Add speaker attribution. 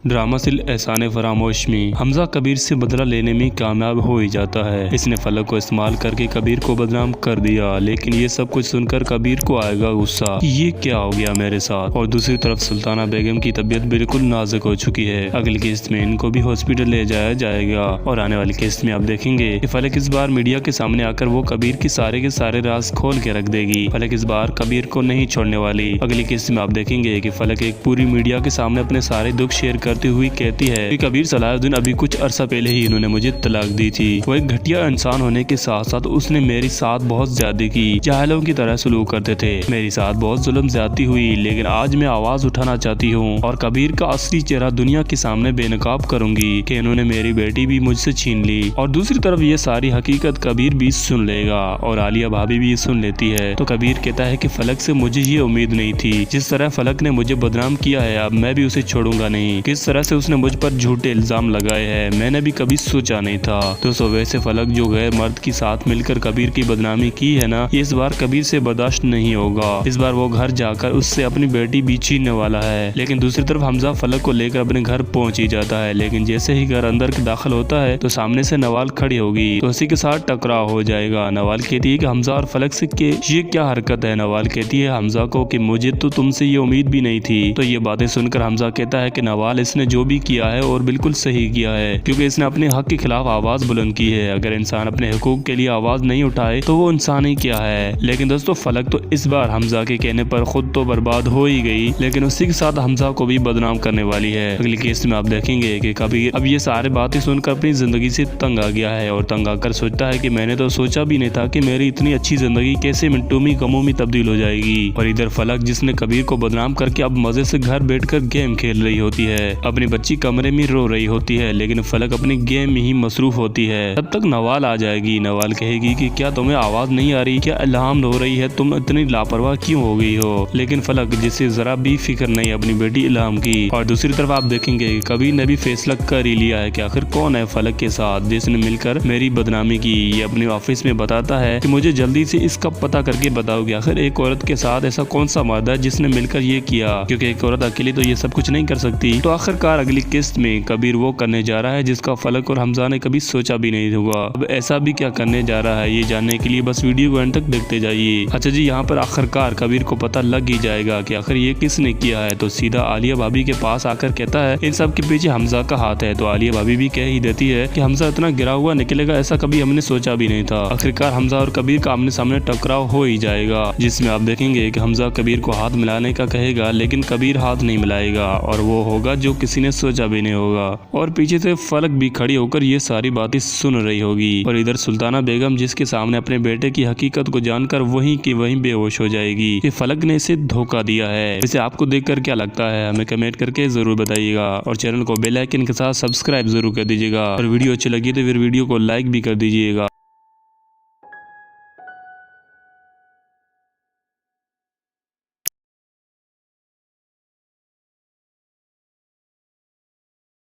Speaker 1: ड्रामासिल एहसान फरामोश में हमजा कबीर से बदला लेने में कामयाब हो ही जाता है। इसने फलक को इस्तेमाल करके कबीर को बदनाम कर दिया, लेकिन ये सब कुछ सुनकर कबीर को आएगा गुस्सा कि ये क्या हो गया मेरे साथ। और दूसरी तरफ सुल्ताना बेगम की तबीयत बिल्कुल नाजुक हो चुकी है। अगली किस्त में इनको भी हॉस्पिटल ले जाया जाएगा और आने वाली किस्त में आप देखेंगे कि फलक इस बार मीडिया के सामने आकर वो कबीर के सारे राज खोल के रख देगी। फलक इस बार कबीर को नहीं छोड़ने वाली। अगली किस्त में आप देखेंगे कि फलक एक पूरी मीडिया के सामने अपने सारे दुख शेयर करती हुई कहती है कि कबीर सलाहुद्दीन अभी कुछ अरसा पहले ही इन्होंने मुझे तलाक दी थी। वो एक घटिया इंसान होने के साथ साथ उसने मेरे साथ बहुत ज्यादा की, जाहिलों की तरह सलूक करते थे। मेरे साथ बहुत जुल्म ज्यादती हुई, लेकिन आज मैं आवाज उठाना चाहती हूँ और कबीर का असली चेहरा दुनिया के सामने बेनकाब करूंगी कि इन्होंने मेरी बेटी भी मुझसे छीन ली। और दूसरी तरफ ये सारी हकीकत कबीर भी सुन लेगा और आलिया भाभी भी सुन लेती है। तो कबीर कहता है कि फलक से मुझे ये उम्मीद नहीं थी। जिस तरह फलक ने मुझे बदनाम किया है, अब मैं भी उसे छोड़ूंगा नहीं। किस तरह से उसने मुझ पर झूठे इल्जाम लगाए हैं, मैंने भी कभी सोचा नहीं था। दोस्तों, वैसे फलक जो गैर मर्द के साथ मिलकर कबीर की बदनामी की है ना, इस बार कबीर से बर्दाश्त नहीं होगा। इस बार वो घर जाकर उससे अपनी बेटी भी छीनने वाला है। लेकिन दूसरी तरफ हमजा फलक को लेकर अपने घर पहुंच ही जाता है। लेकिन जैसे ही घर अंदर दाखिल होता है तो सामने से नवाल खड़ी होगी, तो उसी के साथ टकराव हो जाएगा। नवाल कहती है कि हमजा और फलक से के ये क्या हरकत है। नवाल कहती है हमजा को कि मुझे तो तुमसे ये उम्मीद भी नहीं थी। तो ये बातें सुनकर हमजा कहता है कि नवाल, इसने जो भी किया है और बिल्कुल सही किया है, क्योंकि इसने अपने हक के खिलाफ आवाज बुलंद की है। अगर इंसान अपने हुकूक के लिए आवाज नहीं उठाए तो वो इंसान ही क्या है। लेकिन दोस्तों, फलक तो इस बार हमजा के कहने पर खुद तो बर्बाद हो ही गई, लेकिन उसी के साथ हमजा को भी बदनाम करने वाली है। अगली केस में आप देखेंगे कि कबीर अब ये सारे बातें सुनकर अपनी जिंदगी से तंग आ गया है और तंग आकर सोचता है कि मैंने तो सोचा भी नहीं था कि मेरी इतनी अच्छी जिंदगी कैसे मिनटों में गमों में तब्दील हो जाएगी। और इधर फलक, जिसने कबीर को बदनाम करके अब मजे से घर बैठकर गेम खेल रही होती है, अपनी बच्ची कमरे में रो रही होती है, लेकिन फलक अपनी गेम में ही मसरूफ होती है। तब तक नवाल आ जाएगी। नवाल कहेगी कि क्या तुम्हें आवाज नहीं आ रही, क्या इल्हाम हो रही है, तुम इतनी लापरवाह क्यों हो गई हो। लेकिन फलक, जिसे जरा भी फिक्र नहीं अपनी बेटी इल्हाम की। और दूसरी तरफ आप देखेंगे कबीर ने भी फैसला कर ही लिया है कि आखिर कौन है फलक के साथ जिसने मिलकर मेरी बदनामी की। ये अपने ऑफिस में बताता है कि मुझे जल्दी से इसका पता करके बताओ कि आखिर एक औरत के साथ ऐसा कौन सा मर्द है जिसने मिलकर ये किया, क्योंकि एक औरत अकेली तो ये सब कुछ नहीं कर सकती। तो आखिरकार अगली किस्त में कबीर वो करने जा रहा है जिसका फलक और हमजा ने कभी सोचा भी नहीं होगा। अब ऐसा भी क्या करने जा रहा है, ये जानने के लिए बस वीडियो को एंड तक देखते जाइए। अच्छा जी, यहाँ पर आखिरकार कबीर को पता लग ही जाएगा कि आखिर ये किसने किया है। तो सीधा आलिया भाभी के पास आकर कहता है इन सब के पीछे हमजा का हाथ है। तो आलिया भाभी भी कह ही देती है कि हमजा इतना गिरा हुआ निकलेगा, ऐसा कभी हमने सोचा भी नहीं था। आखिरकार हमजा और कबीर का आमने सामने टकराव हो ही जाएगा, जिसमें आप देखेंगे कि हमजा कबीर को हाथ मिलाने का कहेगा, लेकिन कबीर हाथ नहीं मिलाएगा और वो होगा जो किसी ने सोचा भी नहीं होगा। और पीछे से फलक भी खड़ी होकर ये सारी बातें सुन रही होगी। और इधर सुल्ताना बेगम, जिसके सामने अपने बेटे की हकीकत को जानकर वहीं की वहीं बेहोश हो जाएगी कि फलक ने इसे धोखा दिया है। वैसे आपको देखकर क्या लगता है, हमें कमेंट करके जरूर बताइएगा और चैनल को बेल आइकन के साथ सब्सक्राइब जरूर कर दीजिएगा। और वीडियो अच्छी लगी तो फिर वीडियो को लाइक भी कर दीजिएगा।